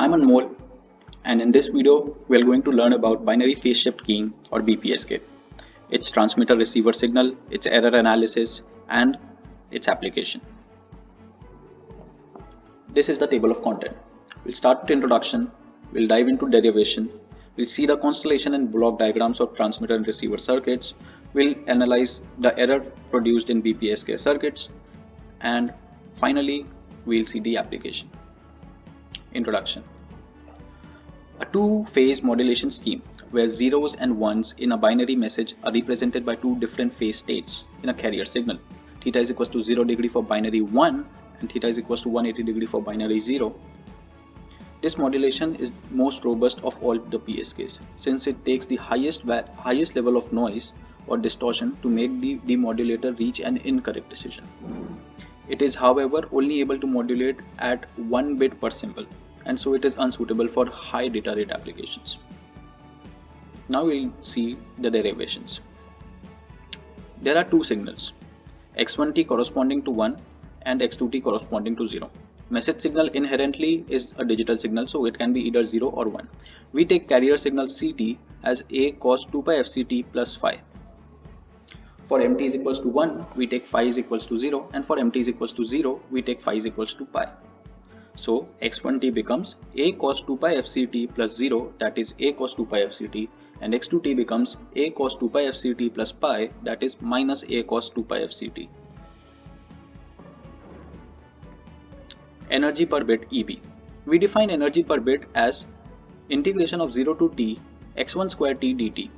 I'm Anmol, and in this video we are going to learn about binary phase shift keying or BPSK, its transmitter receiver signal, its error analysis, and its application. This is the table of content. We'll start with introduction, we'll dive into derivation, we'll see the constellation and block diagrams of transmitter and receiver circuits, we'll analyze the error produced in BPSK circuits, and finally we'll see the application. Introduction. A two-phase modulation scheme where zeros and ones in a binary message are represented by two different phase states in a carrier signal. Theta is equals to 0 degree for binary 1 and theta is equals to 180 degree for binary 0. This modulation is most robust of all the PSKs since it takes the highest level of noise or distortion to make the demodulator reach an incorrect decision. It is however only able to modulate at 1 bit per symbol, and so it is unsuitable for high data rate applications. Now we'll see the derivations. There are two signals, x1t corresponding to 1 and x2t corresponding to 0. Message signal inherently is a digital signal, so it can be either 0 or 1. We take carrier signal ct as a cos 2 pi fct plus phi. For mt is equals to 1, we take phi is equals to 0, and for mt is equals to 0, we take phi is equals to pi. So x1t becomes a cos 2 pi fct plus 0, that is a cos 2 pi fct, and x2t becomes a cos 2 pi fct plus pi, that is minus a cos 2 pi fct. Energy per bit EB. We define energy per bit as integration of 0 to t x1 square t dt.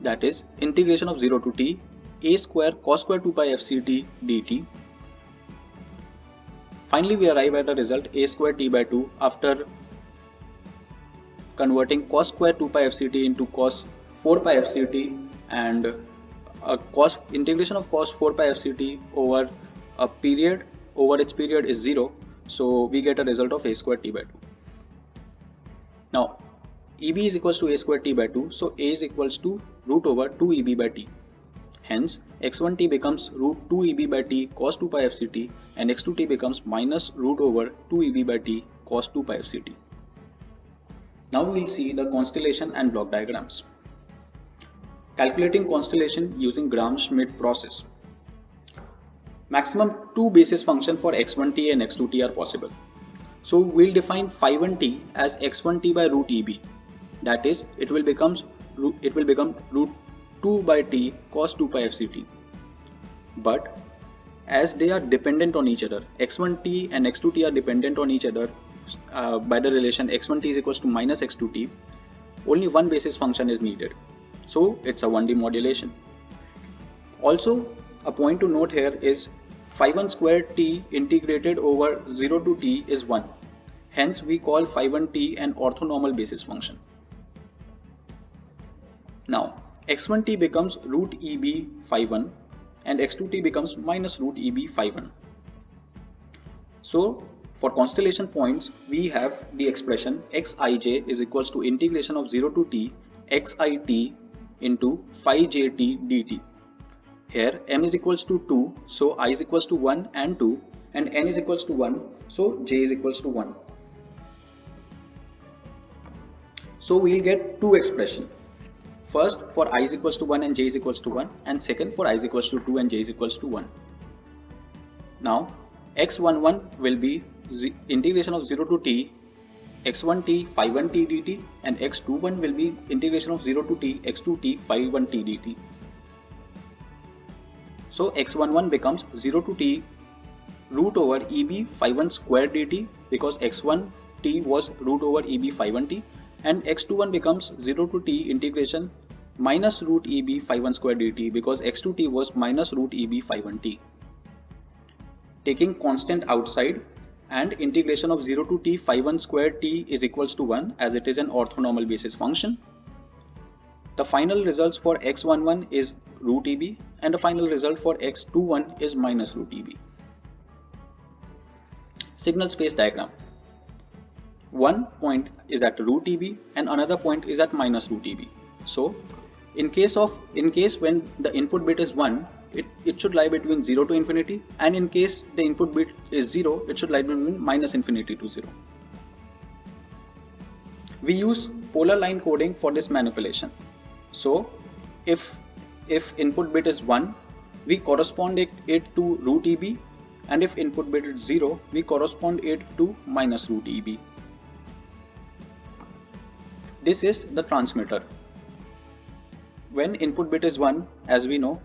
That is integration of 0 to t a square cos square 2 pi fct dt. Finally, we arrive at a result a square t by 2 after converting cos square 2 pi fct into cos 4 pi fct, and integration of cos 4 pi fct over a period over its period is 0, so we get a result of a square t by 2. Now EB is equals to a square t by 2, so a is equals to root over 2 EB by t. Hence x1t becomes root 2 EB by t cos 2 pi fct, and x2t becomes minus root over 2 EB by t cos 2 pi fct. Now we will see the constellation and block diagrams. Calculating constellation using Gram-Schmidt process. Maximum two basis functions for x1t and x2t are possible. So we'll define phi1t as x1t by root EB. That is, it will become root 2 by t cos 2 pi fct. But as they are dependent on each other, x1t and x2t are dependent on each other by the relation x1t is equals to minus x2t, only one basis function is needed. So it's a 1D modulation. Also, a point to note here is phi1 square t integrated over 0 to t is 1. Hence we call phi1t an orthonormal basis function. Now x1t becomes root EB phi1 and x2t becomes minus root EB phi1. So for constellation points we have the expression xij is equals to integration of 0 to t xit into phi jt dt. Here m is equals to 2, so I is equals to 1 and 2, and n is equals to 1, so j is equals to 1. So we will get two expressions. First for I is equals to 1 and j is equals to 1, and second for I is equals to 2 and j is equals to 1. Now x11 will be integration of 0 to t x1t phi1t dt, and x21 will be integration of 0 to t x2t phi1t dt. So x11 becomes 0 to t root over EB phi1 square dt, because x1t was root over EB phi1t, and x21 becomes 0 to t integration minus root EB phi1 square dt, because x2t was minus root EB phi1t. Taking constant outside, and integration of 0 to t phi1 square t is equals to 1, as it is an orthonormal basis function. The final results for x11 is root EB, and the final result for x21 is minus root EB. Signal space diagram. One point is at root EB and another point is at minus root EB. So in case when the input bit is 1, it should lie between 0 to infinity, and in case the input bit is 0, it should lie between minus infinity to 0. We use polar line coding for this manipulation. So if input bit is 1, we correspond it to root EB, and if input bit is 0, we correspond it to minus root EB. This is the transmitter. When input bit is 1, as we know,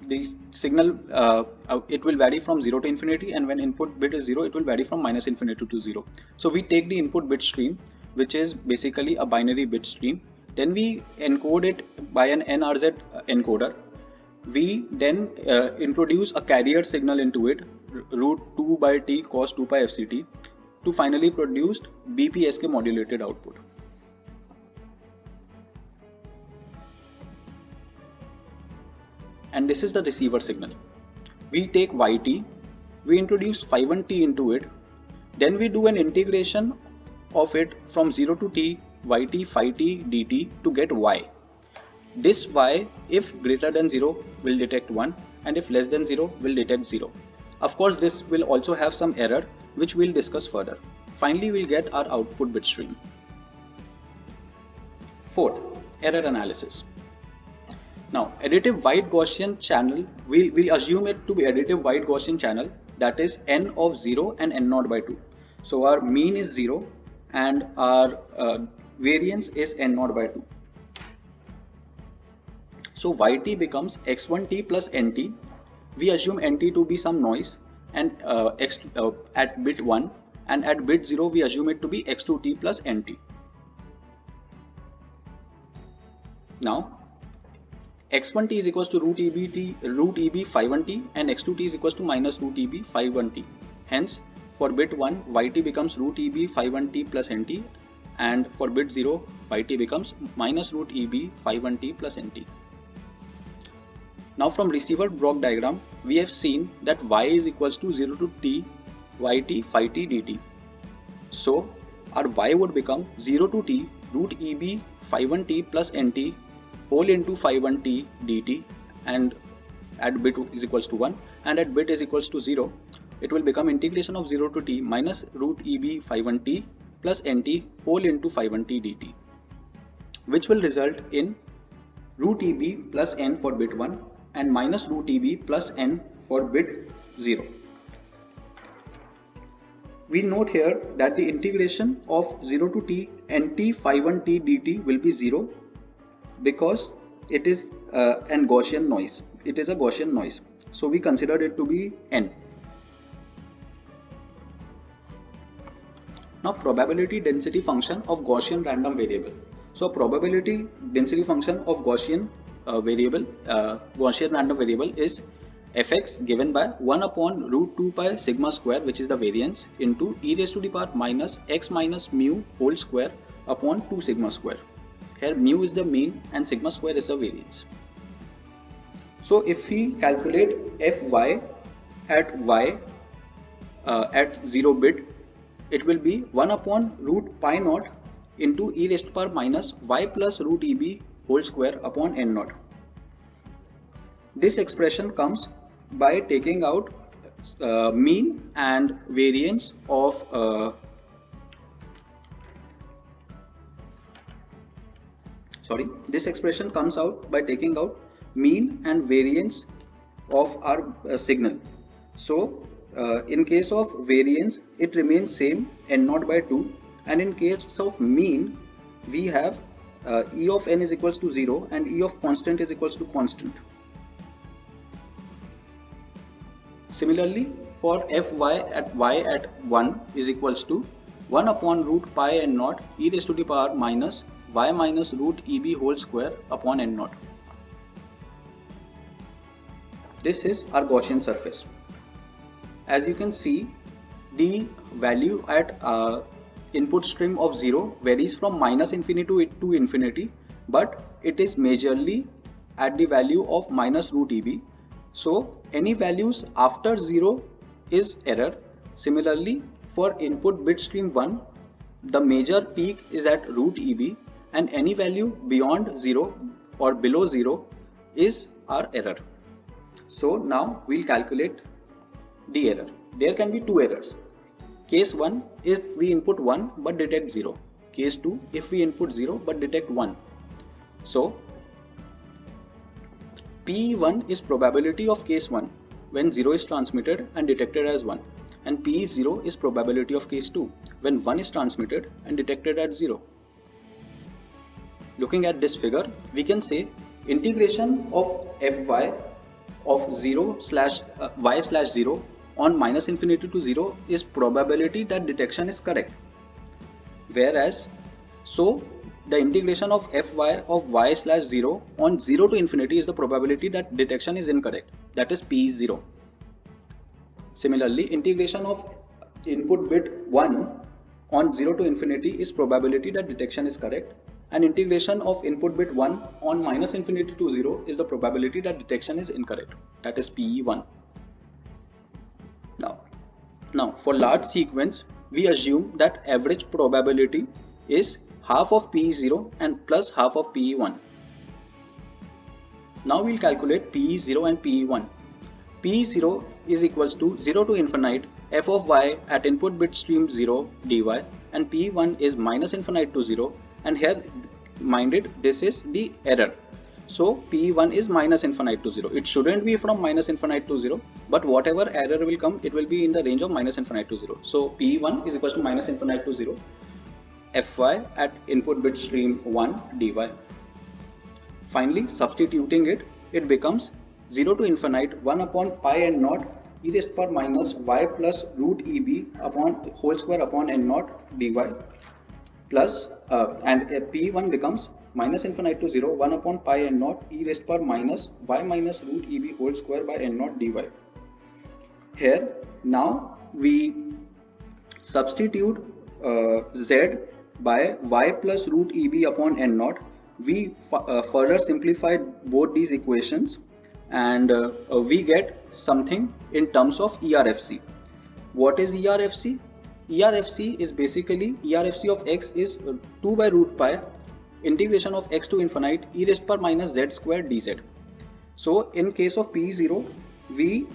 the signal it will vary from 0 to infinity, and when input bit is 0, it will vary from minus infinity to 0. So we take the input bit stream, which is basically a binary bit stream, then we encode it by an NRZ encoder. We then introduce a carrier signal into it, root 2 by t cos 2 pi fct, to finally produce BPSK modulated output. And this is the receiver signal. We take yt, we introduce phi1t into it, then we do an integration of it from 0 to t yt phi t dt to get y. This y, if greater than 0, will detect 1, and if less than 0, will detect 0. Of course, this will also have some error, which we'll discuss further. Finally, we'll get our output bit stream. Fourth, error analysis. Now, additive wide Gaussian channel, we assume it to be additive wide Gaussian channel, that is n of 0 and n0 by 2. So our mean is 0 and our variance is n0 by 2. So yt becomes x1t plus nt. We assume nt to be some noise, and at bit 1, and at bit 0 we assume it to be x2t plus nt. Now x1t is equals to root EB phi1t, and x2t is equals to minus root EB phi1t. Hence, for bit 1, yt becomes root EB phi1t plus nt, and for bit 0, yt becomes minus root EB phi1t plus nt. Now from receiver block diagram, we have seen that y is equals to 0 to t yt phi t dt. So our y would become 0 to t root EB phi1t plus nt whole into phi1t dt, and at bit is equals to 1, and at bit is equals to 0, it will become integration of 0 to t minus root EB phi1t plus nt whole into phi1t dt, which will result in root EB plus n for bit 1 and minus root EB plus n for bit 0. We note here that the integration of 0 to t nt phi1t dt will be 0, because it is an Gaussian noise. It is a Gaussian noise. So we considered it to be n. Now probability density function of Gaussian random variable. So probability density function of Gaussian Gaussian random variable is fx given by 1 upon root 2 pi sigma square, which is the variance, into e raised to the power minus x minus mu whole square upon 2 sigma square. Here mu is the mean and sigma square is the variance. So if we calculate fy at 0 bit, it will be 1 upon root pi naught into e raised to power minus y plus root eb whole square upon n naught. This expression comes by taking out mean and variance of this expression comes out by taking out mean and variance of our signal. So in case of variance, it remains same n0 by 2, and in case of mean, we have e of n is equals to 0 and e of constant is equals to constant. Similarly, for fy at y at 1 is equals to 1 upon root pi n naught e raised to the power minus y minus root eb whole square upon n naught. This is our Gaussian surface. As you can see, the value at input stream of 0 varies from minus infinity to infinity, but it is majorly at the value of minus root eb. So any values after 0 is error. Similarly, for input bit stream 1, the major peak is at root eb, and any value beyond 0 or below 0 is our error. So now we'll calculate the error. There can be two errors. Case 1 if we input 1 but detect 0. Case 2 if we input 0 but detect 1. So PE1 is probability of case 1 when 0 is transmitted and detected as 1, and PE0 is probability of case 2 when 1 is transmitted and detected as 0. Looking at this figure, we can say integration of Fy of 0 slash y slash 0 on minus infinity to 0 is probability that detection is correct. Whereas, so the integration of Fy of y slash 0 on 0 to infinity is the probability that detection is incorrect, that is P0. Similarly, integration of input bit 1 on 0 to infinity is probability that detection is correct, and integration of input bit 1 on minus infinity to 0 is the probability that detection is incorrect, that is PE1. Now for large sequence, we assume that average probability is half of PE0 and plus half of PE1. Now we'll calculate PE0 and PE1. PE0 is equals to 0 to infinite f of y at input bit stream 0 dy, and PE1 is minus infinite to 0, and here minded this is the error. So PE1 is minus infinite to 0. It shouldn't be from minus infinite to 0, but whatever error will come, it will be in the range of minus infinite to 0. So PE1 is equals to minus infinite to 0 Fy at input bit stream 1 dy. Finally, substituting it, it becomes 0 to infinite 1 upon pi n naught e raised power minus y plus root eb upon whole square upon n naught dy plus and P1 becomes minus infinite to 0 1 upon pi n naught e raised power minus y minus root eb whole square by n naught dy. Here now we substitute z by y plus root eb upon n naught. We further simplified both these equations, and we get something in terms of ERFC. What is ERFC? ERFC is basically ERFC of x is 2 by root pi integration of x to infinite e raised power minus z square dz. So in case of P0, we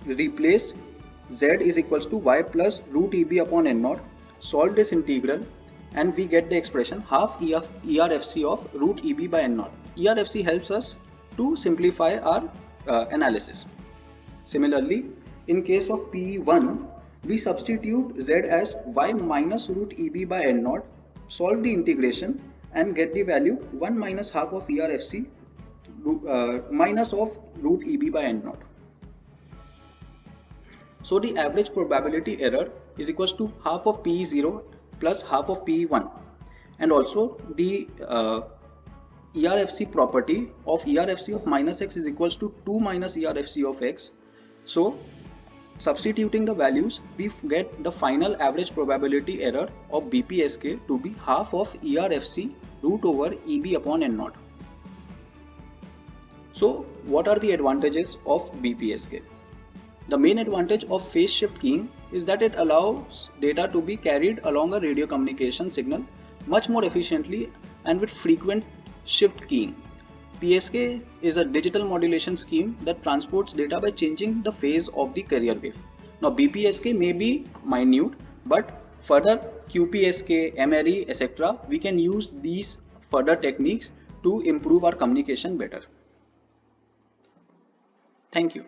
replace z is equals to y plus root eb upon n naught, solve this integral, and we get the expression half ERFC of root eb by n naught. ERFC helps us to simplify our analysis. Similarly, in case of P1, we substitute z as y minus root eb by n naught, solve the integration, and get the value 1 minus half of ERFC minus of root eb by n naught. So the average probability error is equals to half of PE0 plus half of PE1, and also the ERFC property of ERFC of minus x is equals to 2 minus ERFC of x. So substituting the values, we get the final average probability error of BPSK to be half of ERFC root over EB upon n naught. So what are the advantages of BPSK? The main advantage of phase shift keying is that it allows data to be carried along a radio communication signal much more efficiently and with frequent shift keying. PSK is a digital modulation scheme that transports data by changing the phase of the carrier wave. Now BPSK may be minute, but further QPSK, MRE, etc. we can use these further techniques to improve our communication better. Thank you.